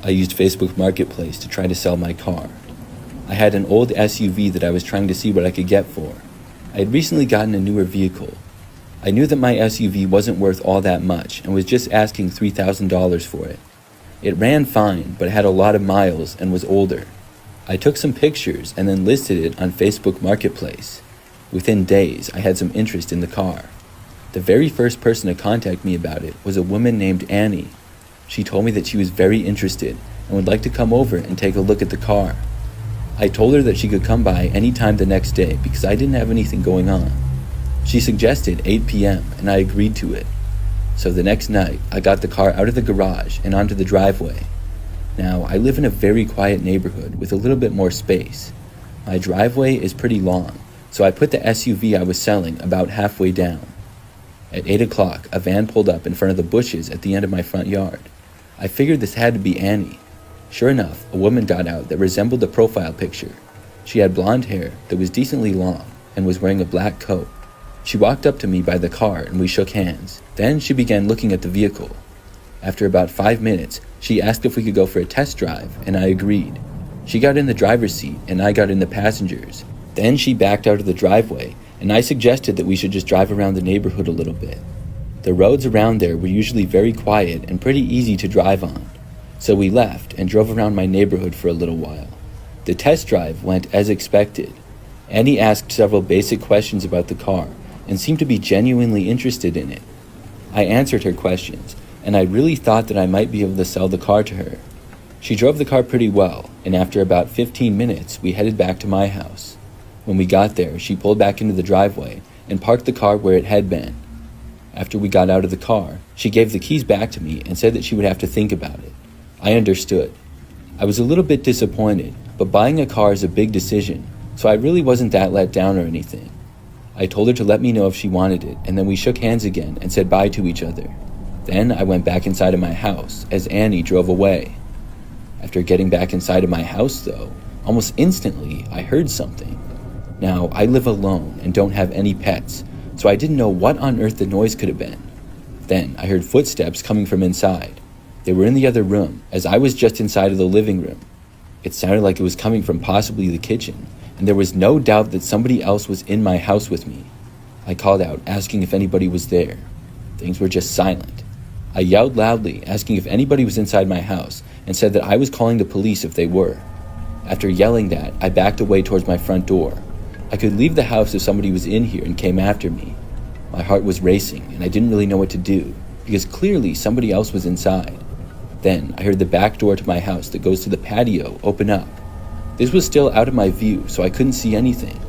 I used Facebook Marketplace to try to sell my car. I had an old SUV that I was trying to see what I could get for. I had recently gotten a newer vehicle. I knew that my SUV wasn't worth all that much and was just asking $3,000 for it. It ran fine, but had a lot of miles and was older. I took some pictures and then listed it on Facebook Marketplace. Within days, I had some interest in the car. The very first person to contact me about it was a woman named Annie. She told me that she was very interested and would like to come over and take a look at the car. I told her that she could come by any time the next day because I didn't have anything going on. She suggested 8 p.m. and I agreed to it. So the next night, I got the car out of the garage and onto the driveway. Now, I live in a very quiet neighborhood with a little bit more space. My driveway is pretty long, so I put the SUV I was selling about halfway down. At 8 o'clock, a van pulled up in front of the bushes at the end of my front yard. I figured this had to be Annie. Sure enough, a woman got out that resembled the profile picture. She had blonde hair that was decently long and was wearing a black coat. She walked up to me by the car and we shook hands. Then she began looking at the vehicle. After about 5 minutes, she asked if we could go for a test drive, and I agreed. She got in the driver's seat and I got in the passenger's. Then she backed out of the driveway, and I suggested that we should just drive around the neighborhood a little bit. The roads around there were usually very quiet and pretty easy to drive on. So we left and drove around my neighborhood for a little while. The test drive went as expected. Annie asked several basic questions about the car and seemed to be genuinely interested in it. I answered her questions, and I really thought that I might be able to sell the car to her. She drove the car pretty well, and after about 15 minutes, we headed back to my house. When we got there, she pulled back into the driveway and parked the car where it had been. After we got out of the car, she gave the keys back to me and said that she would have to think about it. I understood. I was a little bit disappointed, but buying a car is a big decision, so I really wasn't that let down or anything. I told her to let me know if she wanted it, and then we shook hands again and said bye to each other. Then I went back inside of my house as Annie drove away. After getting back inside of my house, though, almost instantly I heard something. Now, I live alone and don't have any pets, so I didn't know what on earth the noise could have been. Then I heard footsteps coming from inside. They were in the other room, as I was just inside of the living room. It sounded like it was coming from possibly the kitchen, and there was no doubt that somebody else was in my house with me. I called out, asking if anybody was there. Things were just silent. I yelled loudly, asking if anybody was inside my house, and said that I was calling the police if they were. After yelling that, I backed away towards my front door. I could leave the house if somebody was in here and came after me. My heart was racing, and I didn't really know what to do, because clearly somebody else was inside. Then I heard the back door to my house that goes to the patio open up. This was still out of my view, so I couldn't see anything.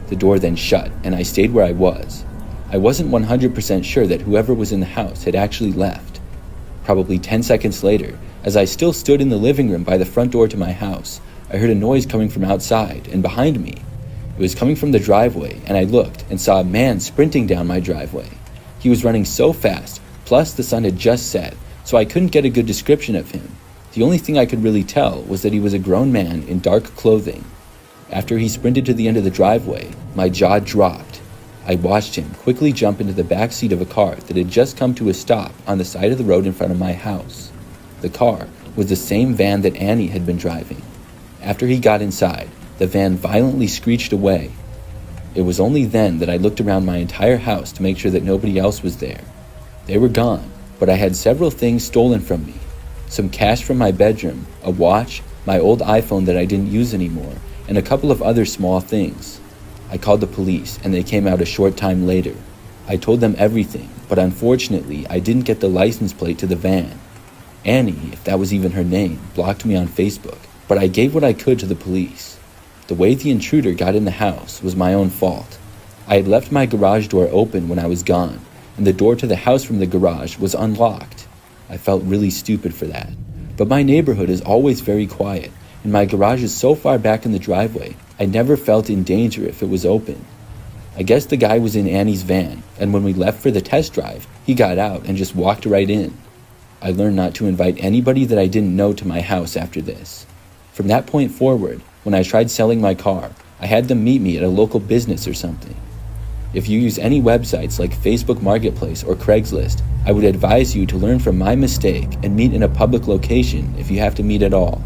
The door then shut, and I stayed where I was. I wasn't 100% sure that whoever was in the house had actually left. Probably 10 seconds later, as I still stood in the living room by the front door to my house, I heard a noise coming from outside and behind me. It was coming from the driveway, and I looked and saw a man sprinting down my driveway. He was running so fast, plus the sun had just set, so I couldn't get a good description of him. The only thing I could really tell was that he was a grown man in dark clothing. After he sprinted to the end of the driveway, my jaw dropped. I watched him quickly jump into the back seat of a car that had just come to a stop on the side of the road in front of my house. The car was the same van that Annie had been driving. After he got inside, the van violently screeched away. It was only then that I looked around my entire house to make sure that nobody else was there. They were gone, but I had several things stolen from me. Some cash from my bedroom, a watch, my old iPhone that I didn't use anymore, and a couple of other small things. I called the police, and they came out a short time later. I told them everything, but unfortunately, I didn't get the license plate to the van. Annie, if that was even her name, blocked me on Facebook, but I gave what I could to the police. The way the intruder got in the house was my own fault. I had left my garage door open when I was gone, and the door to the house from the garage was unlocked. I felt really stupid for that. But my neighborhood is always very quiet, and my garage is so far back in the driveway, I never felt in danger if it was open. I guess the guy was in Annie's van, and when we left for the test drive, he got out and just walked right in. I learned not to invite anybody that I didn't know to my house after this. From that point forward, when I tried selling my car, I had them meet me at a local business or something. If you use any websites like Facebook Marketplace or Craigslist, I would advise you to learn from my mistake and meet in a public location if you have to meet at all.